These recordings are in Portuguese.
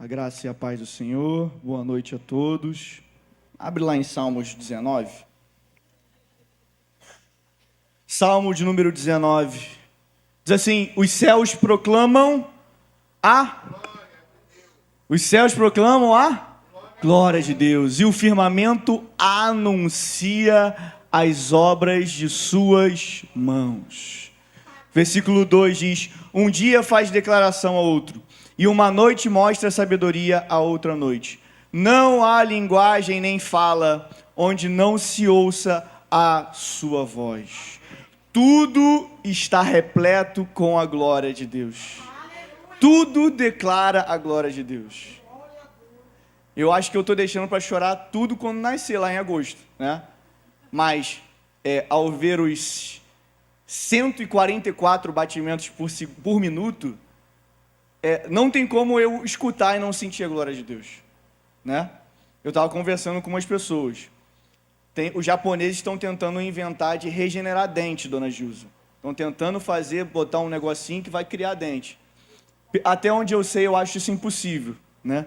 A graça e a paz do Senhor, boa noite a todos. Abre lá em Salmos 19. Salmo de número 19. Diz assim: os céus proclamam a... Os céus proclamam a glória de Deus, e o firmamento anuncia as obras de suas mãos. Versículo 2 diz: um dia faz declaração a outro, e uma noite mostra sabedoria a outra noite. Não há linguagem nem fala onde não se ouça a sua voz. Tudo está repleto com a glória de Deus. Tudo declara a glória de Deus. Eu acho que eu estou deixando para chorar tudo quando nascer, lá em agosto, né? Mas, ao ver os 144 batimentos por minuto, não tem como eu escutar e não sentir a glória de Deus, né? Eu estava conversando com umas pessoas. Os japoneses estão tentando inventar de regenerar dente, dona Gilza. Estão tentando botar um negocinho que vai criar dente. Até onde eu sei, eu acho isso impossível, né?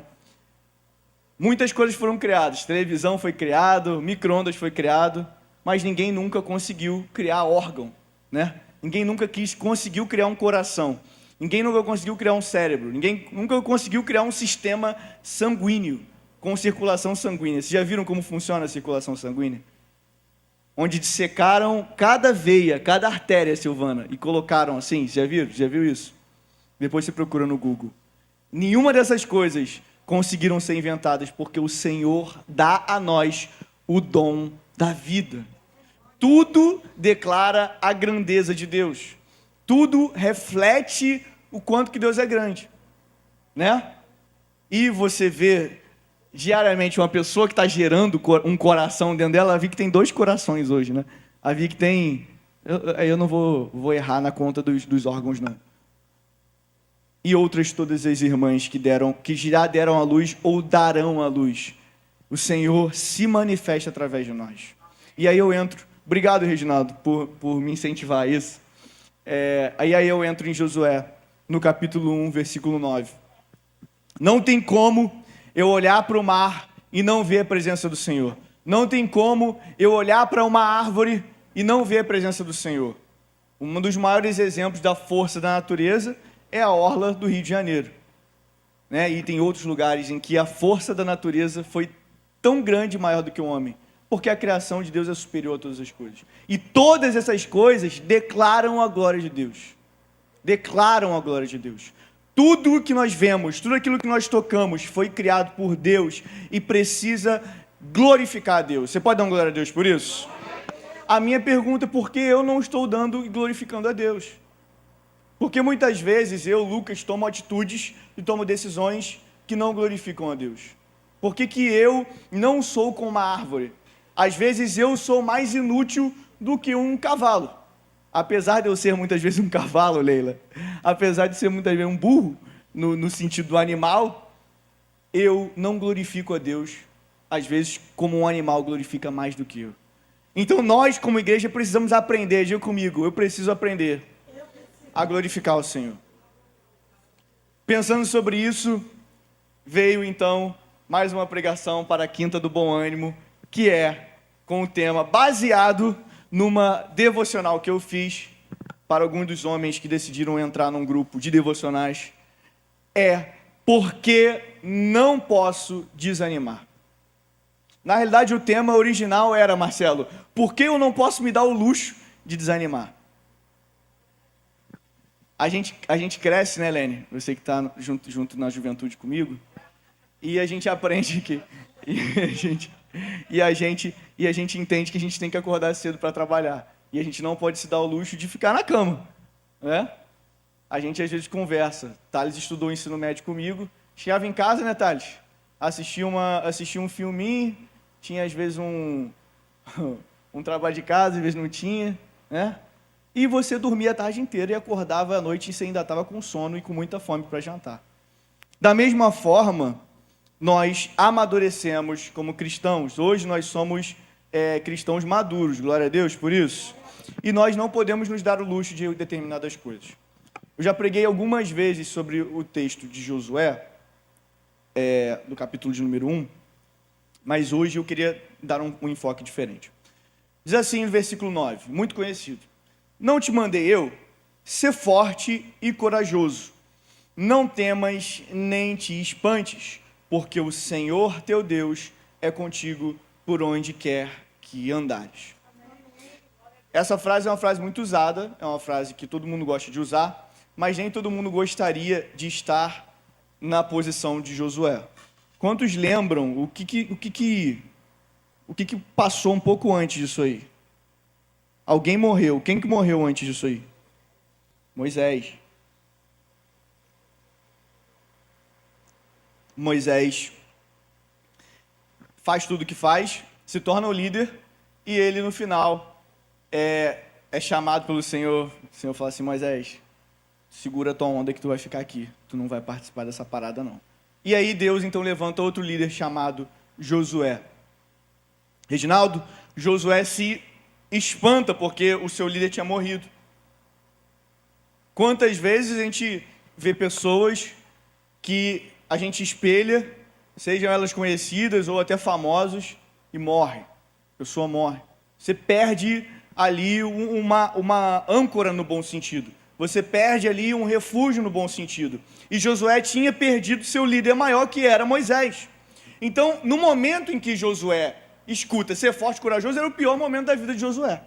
Muitas coisas foram criadas. Televisão foi criado, micro-ondas foi criado, mas ninguém nunca conseguiu criar órgão, né? Ninguém nunca conseguiu criar um coração. Ninguém nunca conseguiu criar um cérebro. Ninguém nunca conseguiu criar um sistema sanguíneo com circulação sanguínea. Vocês já viram como funciona a circulação sanguínea? Onde dissecaram cada veia, cada artéria, Silvana, e colocaram assim. Já viram? Já viu isso? Depois você procura no Google. Nenhuma dessas coisas conseguiram ser inventadas porque o Senhor dá a nós o dom da vida. Tudo declara a grandeza de Deus. Tudo reflete o quanto que Deus é grande, né? E você vê diariamente uma pessoa que está gerando um coração dentro dela. A vi que tem 2 corações hoje, né? A vi que tem... Eu não vou errar na conta dos órgãos, não. E outras todas as irmãs que já deram à luz ou darão à luz. O Senhor se manifesta através de nós. E aí eu entro... Obrigado, Reginaldo, por me incentivar a isso. Aí eu entro em Josué, no capítulo 1, versículo 9. Não tem como eu olhar para o mar e não ver a presença do Senhor. Não tem como eu olhar para uma árvore e não ver a presença do Senhor. Um dos maiores exemplos da força da natureza é a orla do Rio de Janeiro, né? E tem outros lugares em que a força da natureza foi tão grande e maior do que o homem, porque a criação de Deus é superior a todas as coisas. E todas essas coisas declaram a glória de Deus. Declaram a glória de Deus. Tudo o que nós vemos, tudo aquilo que nós tocamos foi criado por Deus e precisa glorificar a Deus. Você pode dar uma glória a Deus por isso? A minha pergunta é: por que eu não estou dando e glorificando a Deus? Porque muitas vezes eu, Lucas, tomo atitudes e tomo decisões que não glorificam a Deus. Por que eu não sou como uma árvore? Às vezes eu sou mais inútil do que um cavalo. Apesar de eu ser muitas vezes um cavalo, Leila, apesar de ser muitas vezes um burro, no sentido do animal, eu não glorifico a Deus, às vezes, como um animal glorifica mais do que eu. Então nós, como igreja, precisamos aprender. Diga comigo: eu preciso aprender a glorificar o Senhor. Pensando sobre isso, veio então mais uma pregação para a Quinta do Bom Ânimo, que é com o tema baseado numa devocional que eu fiz para alguns dos homens que decidiram entrar num grupo de devocionais. Porque não posso desanimar. Na realidade, o tema original era, Marcelo, por que eu não posso me dar o luxo de desanimar? A gente cresce, né, Lene? Você que está junto na juventude comigo. E a gente aprende que... E a gente entende que a gente tem que acordar cedo para trabalhar. E a gente não pode se dar o luxo de ficar na cama, né? A gente às vezes conversa. Thales estudou ensino médio comigo. Chegava em casa, né, Thales? Assistia um filminho. Tinha às vezes um trabalho de casa, às vezes não tinha, né? E você dormia a tarde inteira e acordava à noite e você ainda estava com sono e com muita fome para jantar. Da mesma forma, nós amadurecemos como cristãos. Hoje nós somos cristãos maduros, glória a Deus por isso. E nós não podemos nos dar o luxo de determinadas coisas. Eu já preguei algumas vezes sobre o texto de Josué, do capítulo de número 1, mas hoje eu queria dar um enfoque diferente. Diz assim no versículo 9, muito conhecido: Não te mandei eu, ser forte e corajoso, não temas nem te espantes, porque o Senhor teu Deus é contigo por onde quer que andares. Essa frase é uma frase muito usada, é uma frase que todo mundo gosta de usar, mas nem todo mundo gostaria de estar na posição de Josué. Quantos lembram o que passou um pouco antes disso aí? Alguém morreu. Quem que morreu antes disso aí? Moisés. Moisés faz tudo o que faz, se torna o líder, e ele no final é chamado pelo Senhor. O Senhor fala assim: Moisés, segura tua onda que tu vai ficar aqui, tu não vai participar dessa parada não. E aí Deus então levanta outro líder chamado Josué. Reginaldo, Josué se espanta porque o seu líder tinha morrido. Quantas vezes a gente vê pessoas que a gente espelha, sejam elas conhecidas ou até famosos, e morre. A pessoa morre. Você perde ali uma âncora no bom sentido. Você perde ali um refúgio no bom sentido. E Josué tinha perdido seu líder maior, que era Moisés. Então, no momento em que Josué escuta ser forte e corajoso, era o pior momento da vida de Josué.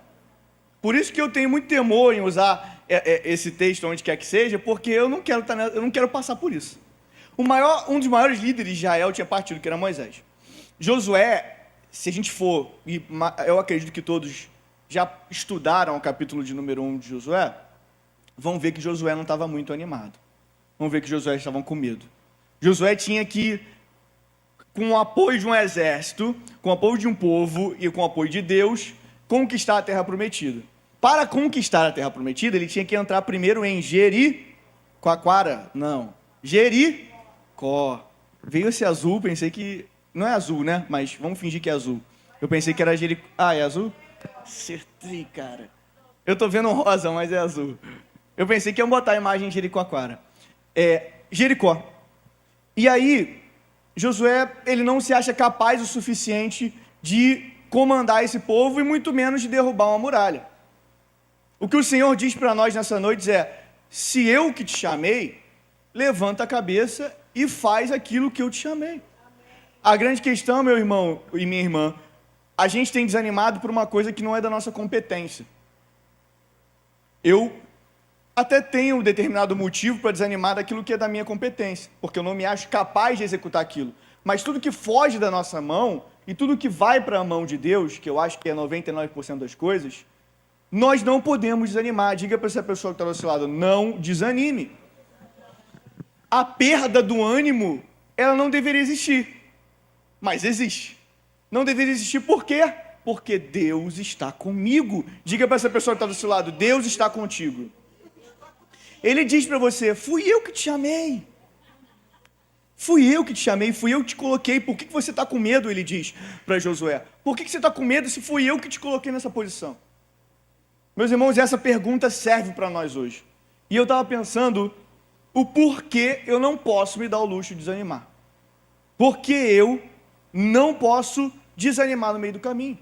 Por isso que eu tenho muito temor em usar esse texto onde quer que seja, porque eu não quero passar por isso. Um dos maiores líderes de Israel tinha partido, que era Moisés. Josué, se a gente for, e eu acredito que todos já estudaram o capítulo de número 1 de Josué, vão ver que Josué não estava muito animado. Vão ver que Josué estava com medo. Josué tinha que, com o apoio de um exército, com o apoio de um povo e com o apoio de Deus, conquistar a terra prometida. Para conquistar a terra prometida, ele tinha que entrar primeiro em Jericoacoara. Não, Jericó. Veio esse azul, pensei que... Não é azul, né? Mas vamos fingir que é azul. Eu pensei que era Jericó. Ah, é azul? Acertei, cara. Eu tô vendo um rosa, mas é azul. Eu pensei que ia botar a imagem de Jericoacoara. Jericó. E aí, Josué, ele não se acha capaz o suficiente de comandar esse povo e muito menos de derrubar uma muralha. O que o Senhor diz para nós nessa noite é: se eu que te chamei, levanta a cabeça e faz aquilo que eu te chamei. A grande questão, meu irmão e minha irmã, a gente tem desanimado por uma coisa que não é da nossa competência. Eu até tenho um determinado motivo para desanimar daquilo que é da minha competência, porque eu não me acho capaz de executar aquilo. Mas tudo que foge da nossa mão e tudo que vai para a mão de Deus, que eu acho que é 99% das coisas, nós não podemos desanimar. Diga para essa pessoa que está do seu lado: não desanime. A perda do ânimo, ela não deveria existir, mas existe. Não deveria existir por quê? Porque Deus está comigo. Diga para essa pessoa que está do seu lado: Deus está contigo. Ele diz para você: fui eu que te chamei. Fui eu que te chamei, fui eu que te coloquei. Por que você está com medo? Ele diz para Josué. Por que você está com medo se fui eu que te coloquei nessa posição? Meus irmãos, essa pergunta serve para nós hoje. E eu estava pensando o porquê eu não posso me dar o luxo de desanimar. Porque eu não posso desanimar no meio do caminho.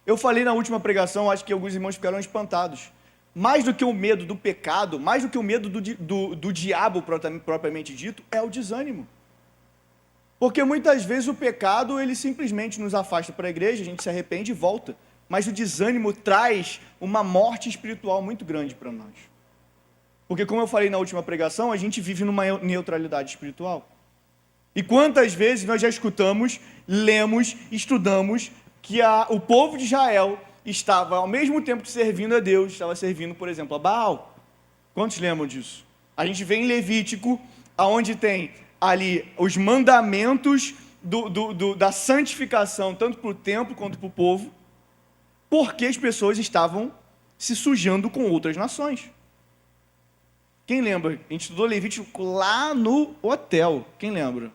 Eu falei na última pregação, acho que alguns irmãos ficaram espantados. Mais do que o medo do pecado, mais do que o medo do diabo propriamente dito, é o desânimo. Porque muitas vezes o pecado, ele simplesmente nos afasta para a igreja, a gente se arrepende e volta. Mas o desânimo traz uma morte espiritual muito grande para nós. Porque, como eu falei na última pregação, a gente vive numa neutralidade espiritual. E quantas vezes nós já escutamos, lemos, estudamos que o povo de Israel estava, ao mesmo tempo que servindo a Deus, estava servindo, por exemplo, a Baal. Quantos lembram disso? A gente vê em Levítico, onde tem ali os mandamentos da santificação, tanto para o templo quanto para o povo, porque as pessoas estavam se sujando com outras nações. Quem lembra? A gente estudou Levítico lá no hotel. Quem lembra?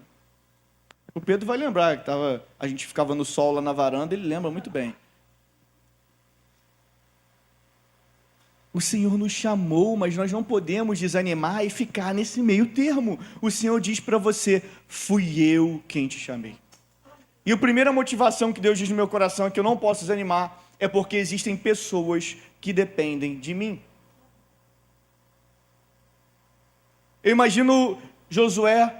O Pedro vai lembrar, que a gente ficava no sol lá na varanda, ele lembra muito bem. O Senhor nos chamou, mas nós não podemos desanimar e ficar nesse meio termo. O Senhor diz para você: fui eu quem te chamei. E a primeira motivação que Deus diz no meu coração é que eu não posso desanimar, é porque existem pessoas que dependem de mim. Eu imagino Josué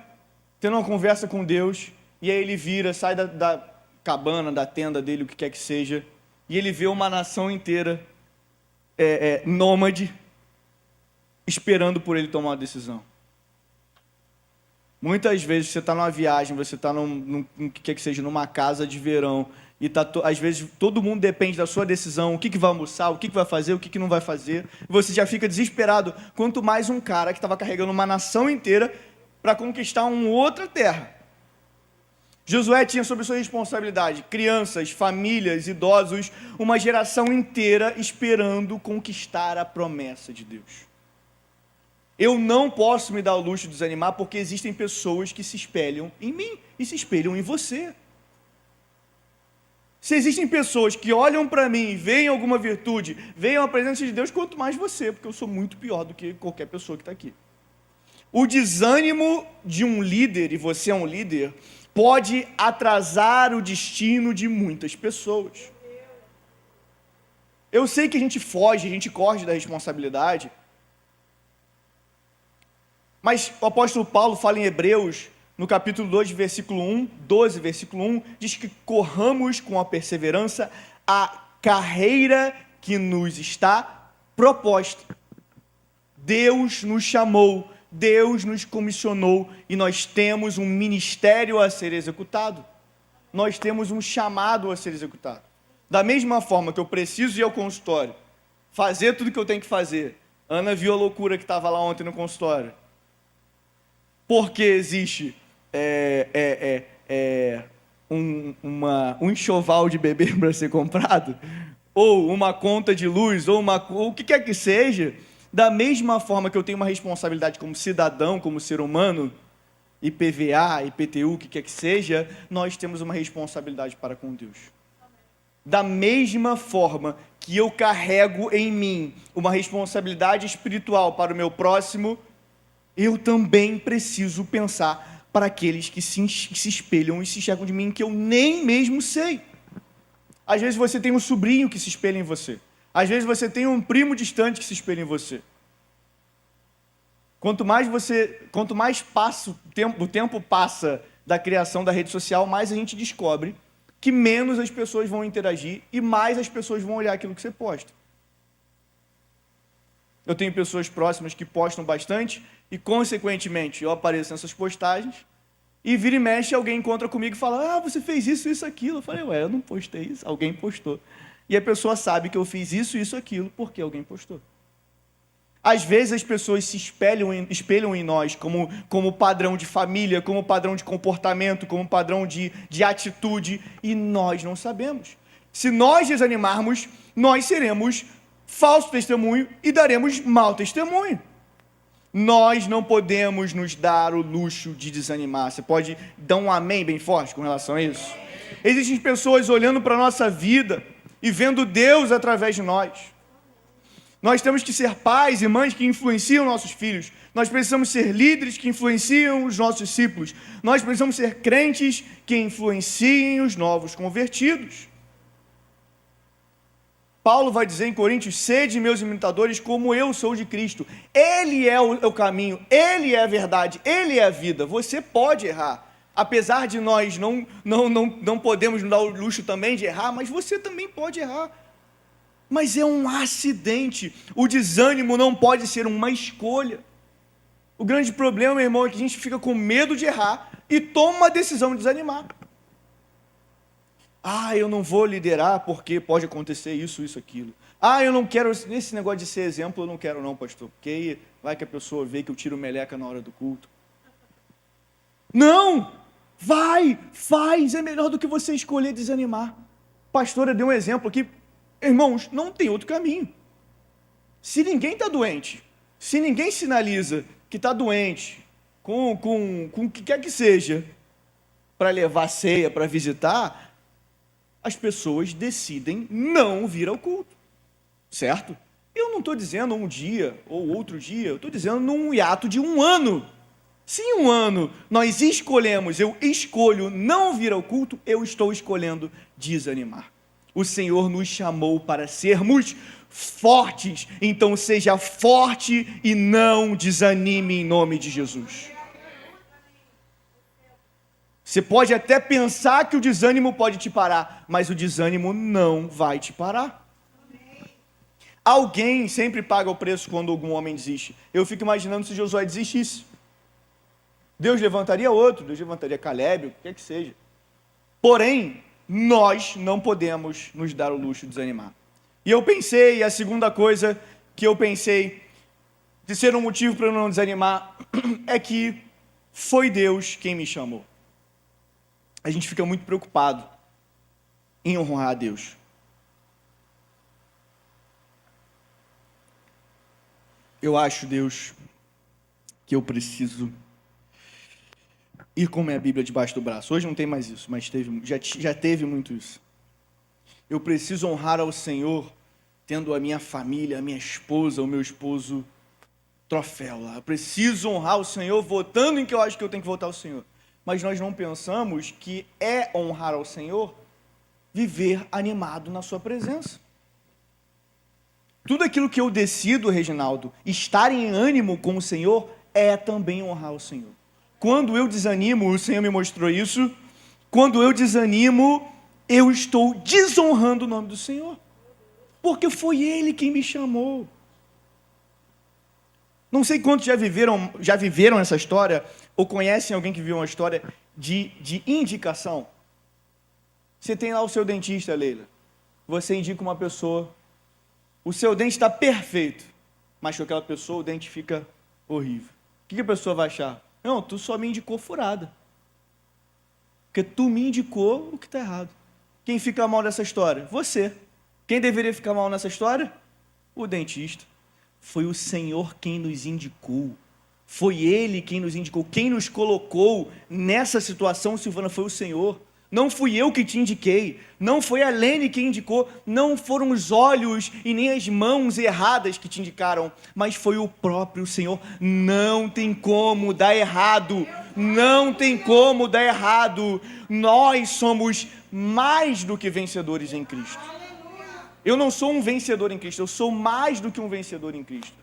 tendo uma conversa com Deus, e aí ele vira, sai da cabana, da tenda dele, o que quer que seja, e ele vê uma nação inteira nômade, esperando por ele tomar uma decisão. Muitas vezes você está numa viagem, você está que quer que seja, numa casa de verão, e às vezes todo mundo depende da sua decisão, o que vai almoçar, o que vai fazer, o que não vai fazer, e você já fica desesperado, quanto mais um cara que estava carregando uma nação inteira para conquistar uma outra terra. Josué tinha sob sua responsabilidade crianças, famílias, idosos, uma geração inteira esperando conquistar a promessa de Deus. Eu não posso me dar o luxo de desanimar porque existem pessoas que se espelham em mim e se espelham em você. Se existem pessoas que olham para mim e veem alguma virtude, veem a presença de Deus, quanto mais você, porque eu sou muito pior do que qualquer pessoa que está aqui. O desânimo de um líder, e você é um líder, pode atrasar o destino de muitas pessoas. Eu sei que a gente foge, a gente corre da responsabilidade, mas o apóstolo Paulo fala em Hebreus, no capítulo 2, versículo 1, 12, versículo 1, diz que corramos com a perseverança a carreira que nos está proposta. Deus nos chamou, Deus nos comissionou e nós temos um ministério a ser executado. Nós temos um chamado a ser executado. Da mesma forma que eu preciso ir ao consultório, fazer tudo que eu tenho que fazer. Ana viu a loucura que estava lá ontem no consultório. Porque existe um enxoval de bebê para ser comprado, ou uma conta de luz, ou o que quer que seja, da mesma forma que eu tenho uma responsabilidade como cidadão, como ser humano, IPVA, IPTU, o que quer que seja, nós temos uma responsabilidade para com Deus. Da mesma forma que eu carrego em mim uma responsabilidade espiritual para o meu próximo, eu também preciso pensar para aqueles que se espelham e se enxergam de mim, que eu nem mesmo sei. Às vezes você tem um sobrinho que se espelha em você. Às vezes você tem um primo distante que se espelha em você. Quanto mais o tempo passa da criação da rede social, mais a gente descobre que menos as pessoas vão interagir e mais as pessoas vão olhar aquilo que você posta. Eu tenho pessoas próximas que postam bastante e, consequentemente, eu apareço nessas postagens e vira e mexe, alguém encontra comigo e fala: você fez isso, isso, aquilo. Eu falei: eu não postei isso, alguém postou. E a pessoa sabe que eu fiz isso, isso, aquilo, porque alguém postou. Às vezes as pessoas se espelham em nós como padrão de família, como padrão de comportamento, como padrão de atitude, e nós não sabemos. Se nós desanimarmos, nós seremos falso testemunho e daremos mau testemunho. Nós não podemos nos dar o luxo de desanimar. Você pode dar um amém bem forte com relação a isso? Existem pessoas olhando para a nossa vida e vendo Deus através de nós. Nós temos que ser pais e mães que influenciam nossos filhos. Nós precisamos ser líderes que influenciam os nossos discípulos. Nós precisamos ser crentes que influenciem os novos convertidos. Paulo vai dizer em Coríntios: sede meus imitadores como eu sou de Cristo. Ele é o caminho, Ele é a verdade, Ele é a vida. Você pode errar. Apesar de nós não podemos nos dar o luxo também de errar, mas você também pode errar. Mas é um acidente. O desânimo não pode ser uma escolha. O grande problema, meu irmão, é que a gente fica com medo de errar e toma uma decisão de desanimar. Eu não vou liderar porque pode acontecer isso, isso, aquilo. Eu não quero, nesse negócio de ser exemplo, eu não quero não, pastor, porque aí vai que a pessoa vê que eu tiro meleca na hora do culto. Não! Vai, faz, é melhor do que você escolher desanimar. Pastora deu um exemplo aqui. Irmãos, não tem outro caminho. Se ninguém está doente, se ninguém sinaliza que está doente, com o que quer que seja, para levar ceia, para visitar, as pessoas decidem não vir ao culto, certo? Eu não estou dizendo um dia ou outro dia, eu estou dizendo num hiato de um ano. Se em um ano nós escolhemos, eu escolho não vir ao culto, eu estou escolhendo desanimar. O Senhor nos chamou para sermos fortes, então seja forte e não desanime em nome de Jesus. Você pode até pensar que o desânimo pode te parar, mas o desânimo não vai te parar. Alguém sempre paga o preço quando algum homem desiste. Eu fico imaginando se Josué desistisse. Deus levantaria outro, Deus levantaria Caleb, o que quer que seja. Porém, nós não podemos nos dar o luxo de desanimar. E eu pensei, a segunda coisa que eu pensei de ser um motivo para eu não desanimar é que foi Deus quem me chamou. A gente fica muito preocupado em honrar a Deus. Eu acho, Deus, que eu preciso ir com minha Bíblia debaixo do braço. Hoje não tem mais isso, mas já teve muito isso. Eu preciso honrar ao Senhor tendo a minha família, a minha esposa, o meu esposo troféu lá. Eu preciso honrar o Senhor votando em que eu acho que eu tenho que votar ao Senhor. Mas nós não pensamos que é honrar ao Senhor viver animado na sua presença. Tudo aquilo que eu decido, Reginaldo, estar em ânimo com o Senhor, é também honrar o Senhor. Quando eu desanimo, o Senhor me mostrou isso, quando eu desanimo, eu estou desonrando o nome do Senhor. Porque foi Ele quem me chamou. Não sei quantos já viveram essa história, ou conhecem alguém que viveu uma história de indicação. Você tem lá o seu dentista, Leila. Você indica uma pessoa, o seu dente está perfeito, mas com aquela pessoa o dente fica horrível. O que a pessoa vai achar? Não, tu só me indicou furada. Porque tu me indicou o que está errado. Quem fica mal nessa história? Você. Quem deveria ficar mal nessa história? O dentista. Foi o Senhor quem nos indicou. Foi Ele quem nos indicou. Quem nos colocou nessa situação, Silvana, foi o Senhor. Não fui eu que te indiquei. Não foi a Lene que indicou. Não foram os olhos e nem as mãos erradas que te indicaram. Mas foi o próprio Senhor. Não tem como dar errado. Não tem como dar errado. Nós somos mais do que vencedores em Cristo. Eu não sou um vencedor em Cristo, eu sou mais do que um vencedor em Cristo.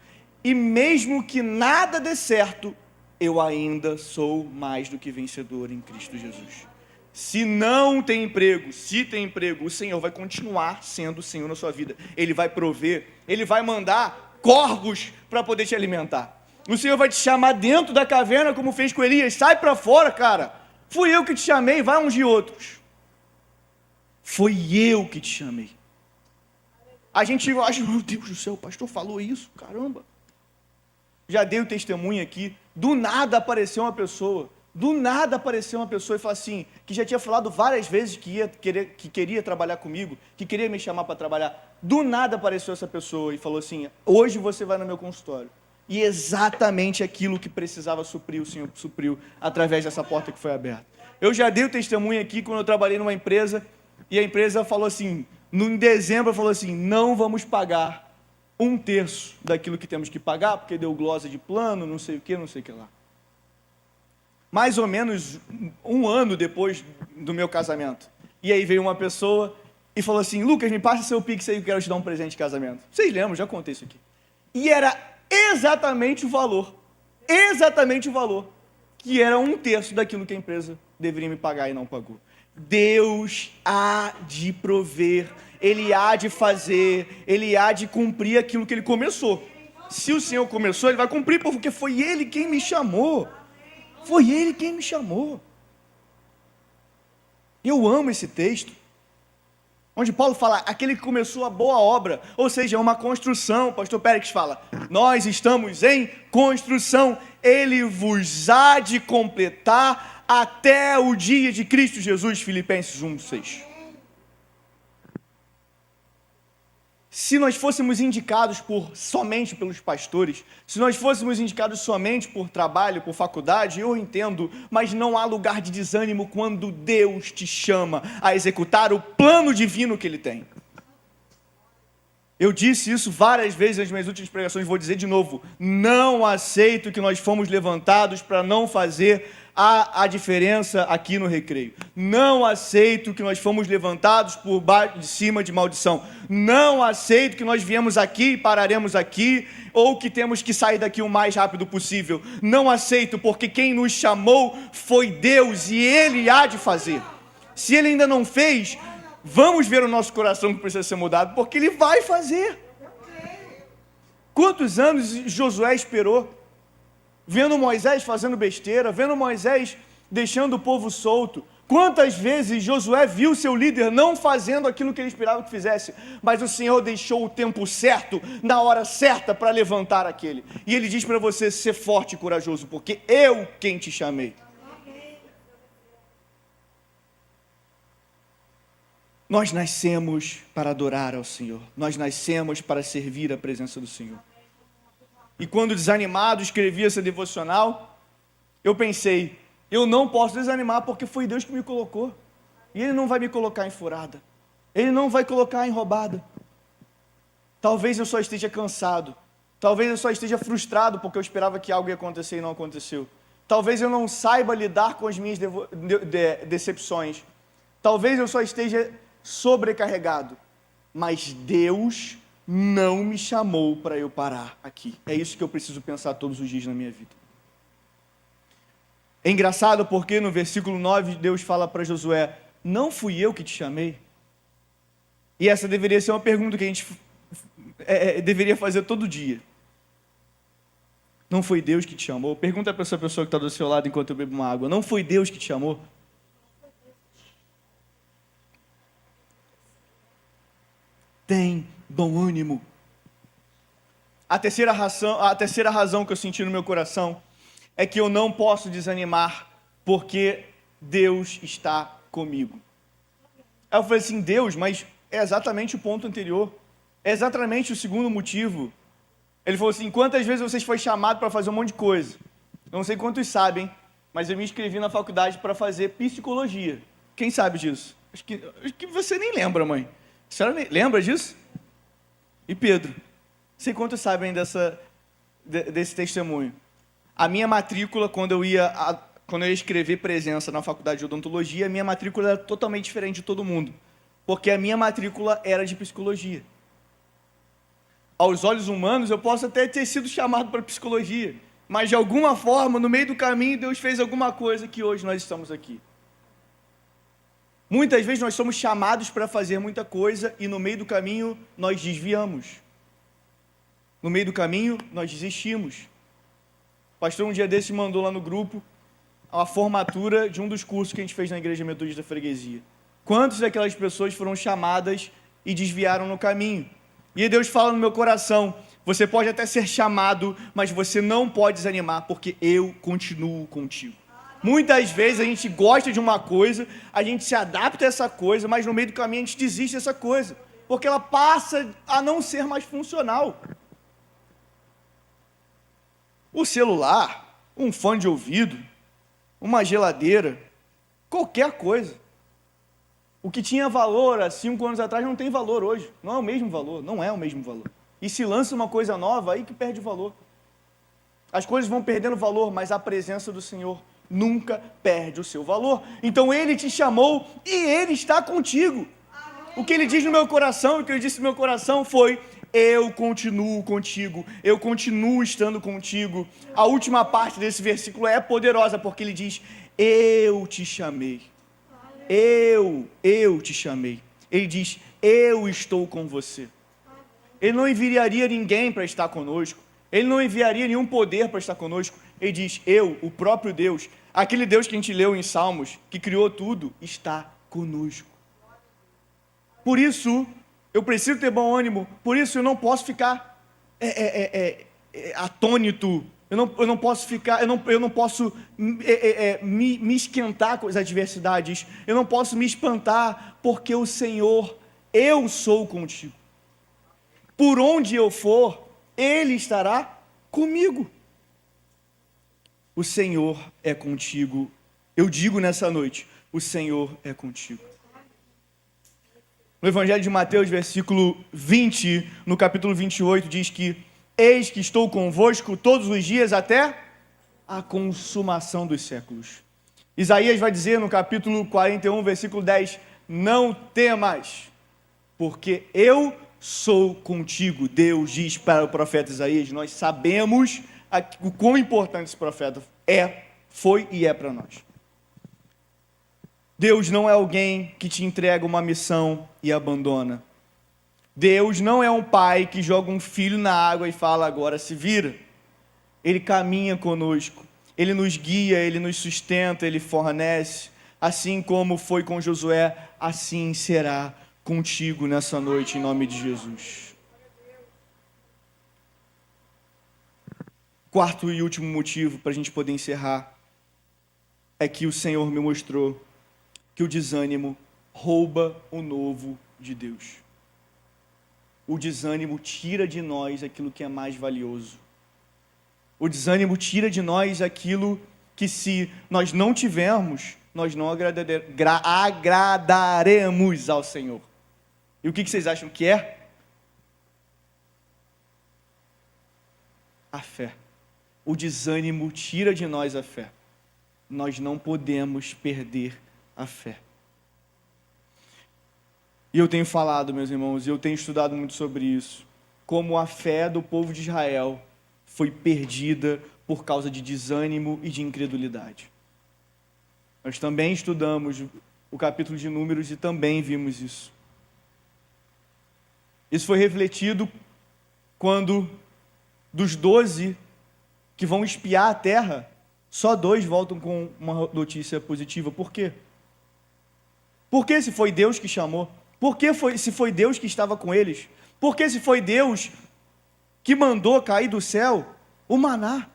E mesmo que nada dê certo, eu ainda sou mais do que vencedor em Cristo Jesus. Se não tem emprego, se tem emprego, o Senhor vai continuar sendo o Senhor na sua vida. Ele vai prover, Ele vai mandar corvos para poder te alimentar. O Senhor vai te chamar dentro da caverna, como fez com Elias. Sai para fora, cara. Fui eu que te chamei, vai ungir outros. Foi eu que te chamei. A gente acha, meu Deus do céu, o pastor falou isso, caramba. Já dei o testemunho aqui, do nada apareceu uma pessoa e falou assim, que já tinha falado várias vezes que queria trabalhar comigo, que queria me chamar para trabalhar. Do nada apareceu essa pessoa e falou assim, hoje você vai no meu consultório. E exatamente aquilo que precisava suprir, o Senhor supriu através dessa porta que foi aberta. Eu já dei o testemunho aqui quando eu trabalhei numa empresa, e a empresa falou assim, em dezembro falou assim, não vamos pagar 1/3 daquilo que temos que pagar, porque deu glosa de plano, não sei o que lá. Mais ou menos um ano depois do meu casamento. E aí veio uma pessoa e falou assim, Lucas, me passa seu Pix aí que eu quero te dar um presente de casamento. Vocês lembram, já contei isso aqui. E era exatamente o valor, que era 1/3 daquilo que a empresa deveria me pagar e não pagou. Deus há de prover, Ele há de fazer, Ele há de cumprir aquilo que Ele começou. Se o Senhor começou, Ele vai cumprir, porque foi Ele quem me chamou. Foi Ele quem me chamou. Eu amo esse texto, onde Paulo fala, aquele que começou a boa obra, ou seja, é uma construção. O pastor Pérez fala, nós estamos em construção, Ele vos há de completar até o dia de Cristo Jesus, Filipenses 1:6. Se nós fôssemos indicados somente pelos pastores, se nós fôssemos indicados somente por trabalho, por faculdade, eu entendo, mas não há lugar de desânimo quando Deus te chama a executar o plano divino que Ele tem. Eu disse isso várias vezes nas minhas últimas pregações, vou dizer de novo. Não aceito que nós fomos levantados para não fazer a diferença aqui no Recreio. Não aceito que nós fomos levantados por baixo de cima de maldição. Não aceito que nós viemos aqui e pararemos aqui, ou que temos que sair daqui o mais rápido possível. Não aceito, porque quem nos chamou foi Deus e Ele há de fazer. Se Ele ainda não fez, vamos ver o nosso coração que precisa ser mudado, porque Ele vai fazer. Quantos anos Josué esperou? Vendo Moisés fazendo besteira, vendo Moisés deixando o povo solto. Quantas vezes Josué viu seu líder não fazendo aquilo que ele esperava que fizesse, mas o Senhor deixou o tempo certo, na hora certa, para levantar aquele. E Ele diz para você ser forte e corajoso, porque eu quem te chamei. Nós nascemos para adorar ao Senhor. Nós nascemos para servir a presença do Senhor. E quando desanimado escrevi essa devocional, eu pensei, eu não posso desanimar porque foi Deus que me colocou. E Ele não vai me colocar em furada. Ele não vai colocar em roubada. Talvez eu só esteja cansado. Talvez eu só esteja frustrado porque eu esperava que algo ia acontecer e não aconteceu. Talvez eu não saiba lidar com as minhas decepções. Talvez eu só esteja sobrecarregado, mas Deus não me chamou para eu parar aqui. É isso que eu preciso pensar todos os dias na minha vida. É engraçado porque no versículo 9 Deus fala para Josué, não fui eu que te chamei? E essa deveria ser uma pergunta que a gente deveria fazer todo dia. Não foi Deus que te chamou? Pergunta para essa pessoa que está do seu lado enquanto eu bebo uma água, não foi Deus que te chamou? Tem bom ânimo. A terceira razão que eu senti no meu coração é que eu não posso desanimar porque Deus está comigo. Aí eu falei assim, Deus, mas é exatamente o ponto anterior. É exatamente o segundo motivo. Ele falou assim, quantas vezes vocês foram chamados para fazer um monte de coisa? Eu não sei quantos sabem, mas eu me inscrevi na faculdade para fazer psicologia. Quem sabe disso? Acho que você nem lembra, mãe. A senhora lembra disso? E Pedro? Sei quantos sabem desse testemunho. A minha matrícula, quando eu ia escrever presença na faculdade de odontologia, a minha matrícula era totalmente diferente de todo mundo. Porque a minha matrícula era de psicologia. Aos olhos humanos, eu posso até ter sido chamado para psicologia. Mas, de alguma forma, no meio do caminho, Deus fez alguma coisa que hoje nós estamos aqui. Muitas vezes nós somos chamados para fazer muita coisa e no meio do caminho nós desviamos. No meio do caminho nós desistimos. O pastor um dia desses mandou lá no grupo a formatura de um dos cursos que a gente fez na Igreja Metodista da Freguesia. Quantas daquelas pessoas foram chamadas e desviaram no caminho? E aí Deus fala no meu coração, você pode até ser chamado, mas você não pode desanimar, porque eu continuo contigo. Muitas vezes a gente gosta de uma coisa, a gente se adapta a essa coisa, mas no meio do caminho a gente desiste dessa coisa, porque ela passa a não ser mais funcional. O celular, um fone de ouvido, uma geladeira, qualquer coisa. O que tinha valor há 5 anos atrás não tem valor hoje, não é o mesmo valor, não é o mesmo valor. E se lança uma coisa nova, aí que perde valor. As coisas vão perdendo valor, mas a presença do Senhor nunca perde o seu valor. Então Ele te chamou e Ele está contigo. O que Ele diz no meu coração, o que Ele disse no meu coração foi, eu continuo contigo, eu continuo estando contigo. A última parte desse versículo é poderosa, porque Ele diz, eu te chamei. Eu te chamei. Ele diz, eu estou com você. Ele não enviaria ninguém para estar conosco. Ele não enviaria nenhum poder para estar conosco. Ele diz, eu, o próprio Deus, aquele Deus que a gente leu em Salmos, que criou tudo, está conosco. Por isso, eu preciso ter bom ânimo. Por isso, eu não posso ficar atônito. Eu não posso ficar, eu não posso me esquentar com as adversidades. Eu não posso me espantar, porque o Senhor, eu sou contigo. Por onde eu for, Ele estará comigo. O Senhor é contigo. Eu digo nessa noite, o Senhor é contigo. No Evangelho de Mateus, versículo 20, no capítulo 28, diz que eis que estou convosco todos os dias até a consumação dos séculos. Isaías vai dizer no capítulo 41, versículo 10, não temas, porque eu sou contigo. Deus diz para o profeta Isaías, nós sabemos o quão importante esse profeta foi e é para nós. Deus não é alguém que te entrega uma missão e abandona. Deus não é um pai que joga um filho na água e fala, agora se vira. Ele caminha conosco, Ele nos guia, Ele nos sustenta, Ele fornece. Assim como foi com Josué, assim será contigo nessa noite, em nome de Jesus. Quarto e último motivo para a gente poder encerrar é que o Senhor me mostrou que o desânimo rouba o novo de Deus. O desânimo tira de nós aquilo que é mais valioso. O desânimo tira de nós aquilo que, se nós não tivermos, nós não agradaremos ao Senhor. E o que vocês acham que é? A fé. O desânimo tira de nós a fé. Nós não podemos perder a fé. E eu tenho falado, meus irmãos, e eu tenho estudado muito sobre isso, como a fé do povo de Israel foi perdida por causa de desânimo e de incredulidade. Nós também estudamos o capítulo de Números e também vimos isso. Isso foi refletido quando, dos 12 que vão espiar a terra, só 2 voltam com uma notícia positiva. Por quê? Por que se foi Deus que chamou? Por que se foi Deus que estava com eles? Por que se foi Deus que mandou cair do céu o maná?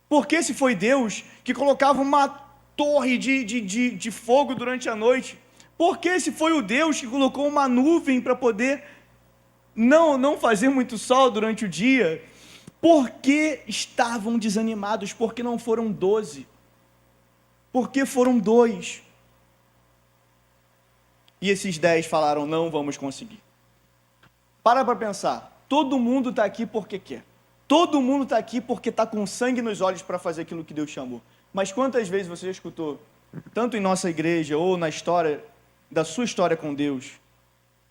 Por que se foi Deus que colocava uma torre de fogo durante a noite? Por que se foi o Deus que colocou uma nuvem para poder não fazer muito sol durante o dia? Por que estavam desanimados? Por que não foram 12? Por que foram 2? E esses 10 falaram, não vamos conseguir. Para pensar, todo mundo está aqui porque quer. Todo mundo está aqui porque está com sangue nos olhos para fazer aquilo que Deus chamou. Mas quantas vezes você já escutou, tanto em nossa igreja ou na história, da sua história com Deus,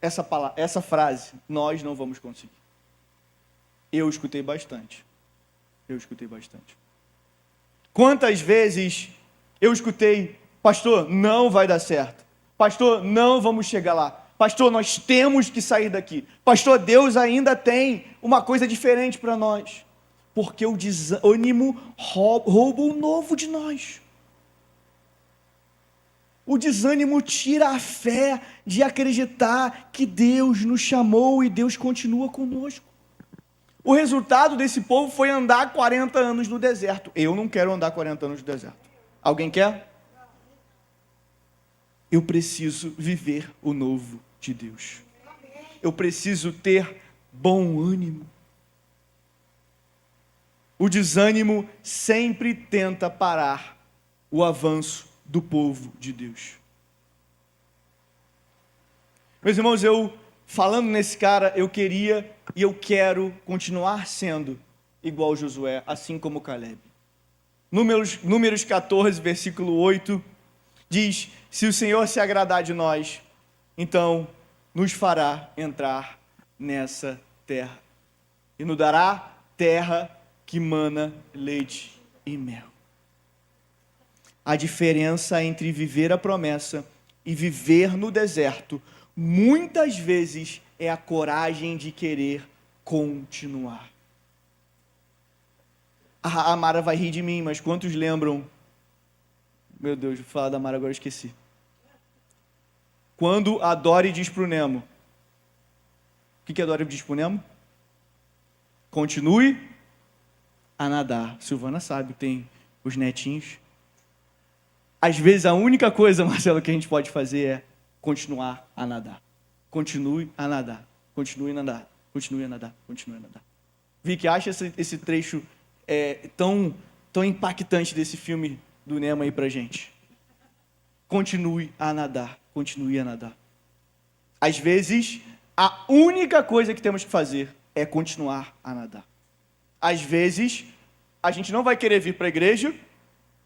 essa frase, nós não vamos conseguir. Eu escutei bastante. Quantas vezes eu escutei, pastor, não vai dar certo. Pastor, não vamos chegar lá. Pastor, nós temos que sair daqui. Pastor, Deus ainda tem uma coisa diferente para nós. Porque o desânimo rouba o novo de nós. O desânimo tira a fé de acreditar que Deus nos chamou e Deus continua conosco. O resultado desse povo foi andar 40 anos no deserto. Eu não quero andar 40 anos no deserto. Alguém quer? Eu preciso viver o novo de Deus. Eu preciso ter bom ânimo. O desânimo sempre tenta parar o avanço do povo de Deus. Meus irmãos, falando nesse cara, eu queria e eu quero continuar sendo igual Josué, assim como Caleb. Números 14, versículo 8, diz, se o Senhor se agradar de nós, então nos fará entrar nessa terra. E nos dará terra que mana leite e mel. A diferença entre viver a promessa e viver no deserto, muitas vezes é a coragem de querer continuar. A Mara vai rir de mim, mas quantos lembram? Meu Deus, vou falar da Mara agora, eu esqueci. Quando a Dory diz para o Nemo, o que a Dory diz para o Nemo? Continue a nadar. Silvana sabe, tem os netinhos. Às vezes a única coisa, Marcelo, que a gente pode fazer é continuar a nadar. Continue a nadar. Continue a nadar. Continue a nadar. Continue a nadar. Vicky, acha esse trecho tão impactante desse filme do Nemo aí pra gente. Continue a nadar. Continue a nadar. Às vezes, a única coisa que temos que fazer é continuar a nadar. Às vezes, a gente não vai querer vir para a igreja,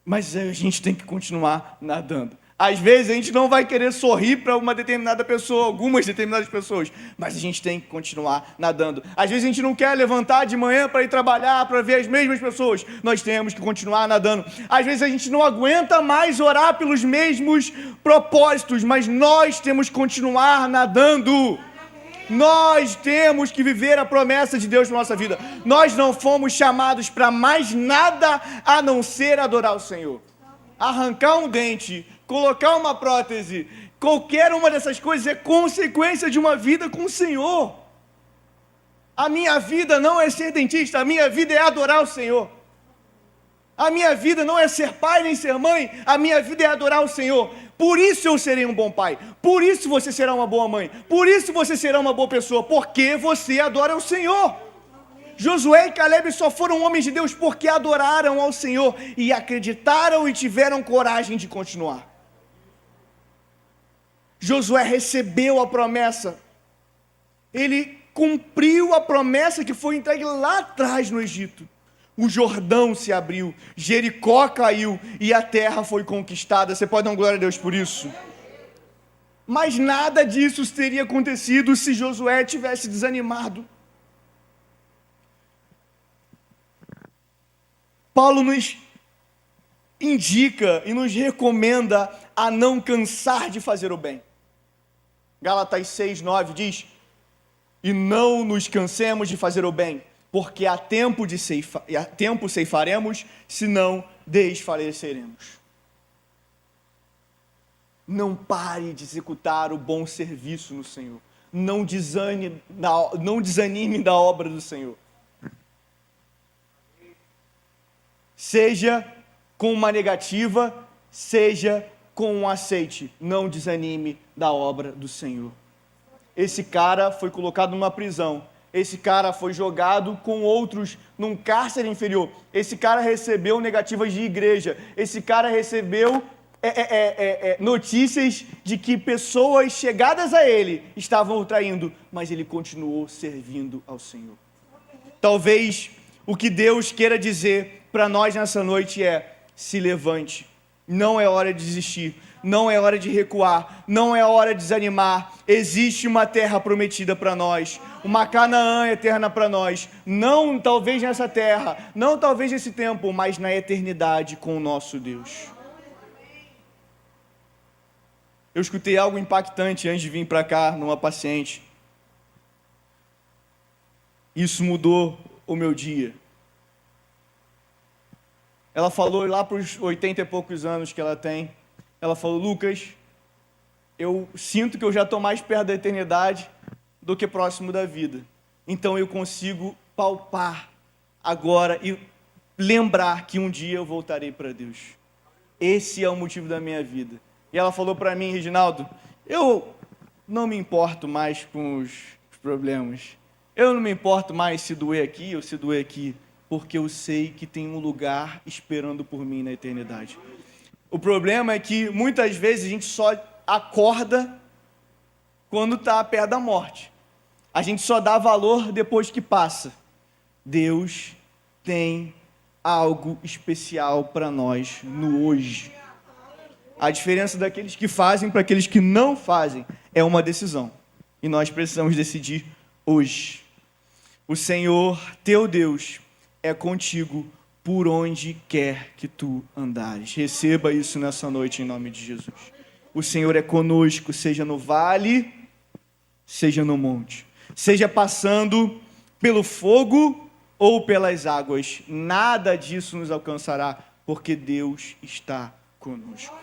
mas a gente tem que continuar nadando. Às vezes a gente não vai querer sorrir para uma determinada pessoa, algumas determinadas pessoas, mas a gente tem que continuar nadando. Às vezes a gente não quer levantar de manhã para ir trabalhar, para ver as mesmas pessoas, nós temos que continuar nadando. Às vezes a gente não aguenta mais orar pelos mesmos propósitos, mas nós temos que continuar nadando. Nós temos que viver a promessa de Deus na nossa vida. Nós não fomos chamados para mais nada a não ser adorar o Senhor. Arrancar um dente, colocar uma prótese, qualquer uma dessas coisas é consequência de uma vida com o Senhor. A minha vida não é ser dentista, a minha vida é adorar o Senhor. A minha vida não é ser pai nem ser mãe, a minha vida é adorar o Senhor. Por isso eu serei um bom pai, por isso você será uma boa mãe, por isso você será uma boa pessoa, porque você adora o Senhor. Josué e Caleb só foram homens de Deus porque adoraram ao Senhor e acreditaram e tiveram coragem de continuar. Josué recebeu a promessa, ele cumpriu a promessa que foi entregue lá atrás no Egito. O Jordão se abriu, Jericó caiu e a terra foi conquistada. Você pode dar glória a Deus por isso? Mas nada disso teria acontecido se Josué tivesse desanimado. Paulo nos indica e nos recomenda a não cansar de fazer o bem. Gálatas 6:9 diz: e não nos cansemos de fazer o bem, porque há tempo ceifaremos, se não desfaleceremos. Não pare de executar o bom serviço no Senhor. Não desanime da obra do Senhor. Seja com uma negativa, seja com um aceite. Não desanime da obra do Senhor. Esse cara foi colocado numa prisão. Esse cara foi jogado com outros num cárcere inferior. Esse cara recebeu negativas de igreja. Esse cara recebeu notícias de que pessoas chegadas a ele estavam o traindo, mas ele continuou servindo ao Senhor. Talvez o que Deus queira dizer para nós nessa noite é: se levante, não é hora de desistir, não é hora de recuar, não é hora de desanimar. Existe uma terra prometida para nós, uma Canaã eterna para nós, não talvez nessa terra, não talvez nesse tempo, mas na eternidade com o nosso Deus. Eu escutei algo impactante antes de vir para cá, numa paciente. Isso mudou o meu dia. Ela falou lá para os 80 e poucos anos que ela tem, ela falou: Lucas, eu sinto que eu já estou mais perto da eternidade do que próximo da vida. Então eu consigo palpar agora e lembrar que um dia eu voltarei para Deus. Esse é o motivo da minha vida. E ela falou para mim: Reginaldo, eu não me importo mais com os problemas. Eu não me importo mais se doer aqui ou se doer aqui, porque eu sei que tem um lugar esperando por mim na eternidade. O problema é que muitas vezes a gente só acorda quando está perto da morte. A gente só dá valor depois que passa. Deus tem algo especial para nós no hoje. A diferença daqueles que fazem para aqueles que não fazem é uma decisão. E nós precisamos decidir hoje. O Senhor, teu Deus, é contigo por onde quer que tu andares. Receba isso nessa noite em nome de Jesus. O Senhor é conosco, seja no vale, seja no monte, seja passando pelo fogo ou pelas águas. Nada disso nos alcançará, porque Deus está conosco.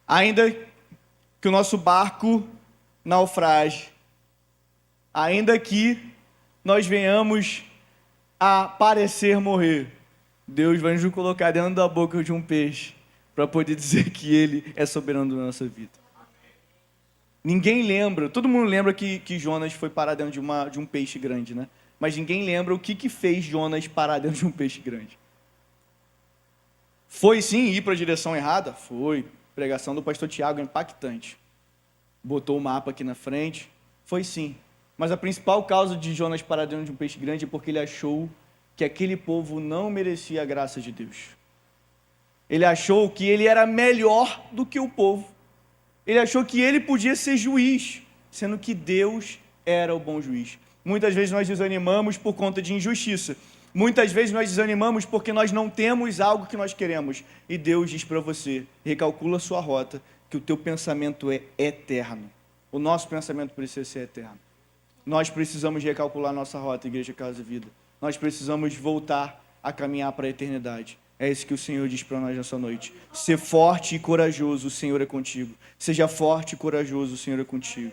Ainda que o nosso barco naufrage, ainda que nós venhamos a parecer morrer, Deus vai nos colocar dentro da boca de um peixe para poder dizer que Ele é soberano da nossa vida. Ninguém lembra, todo mundo lembra que Jonas foi parar dentro de um peixe grande, né? Mas ninguém lembra o que fez Jonas parar dentro de um peixe grande. Foi sim ir para a direção errada? Foi. A pregação do pastor Tiago é impactante. botou o mapa aqui na frente. Foi sim. Mas a principal causa de Jonas parar dentro de um peixe grande é porque ele achou que aquele povo não merecia a graça de Deus. Ele achou que ele era melhor do que o povo. Ele achou que ele podia ser juiz, sendo que Deus era o bom juiz. Muitas vezes nós desanimamos por conta de injustiça. Muitas vezes nós desanimamos porque nós não temos algo que nós queremos. E Deus diz para você, recalcula a sua rota, que o teu pensamento é eterno. O nosso pensamento precisa ser eterno. Nós precisamos recalcular nossa rota, Igreja Casa e Vida. Nós precisamos voltar a caminhar para a eternidade. É isso que o Senhor diz para nós nessa noite. Ser forte e corajoso, o Senhor é contigo. Seja forte e corajoso, o Senhor é contigo.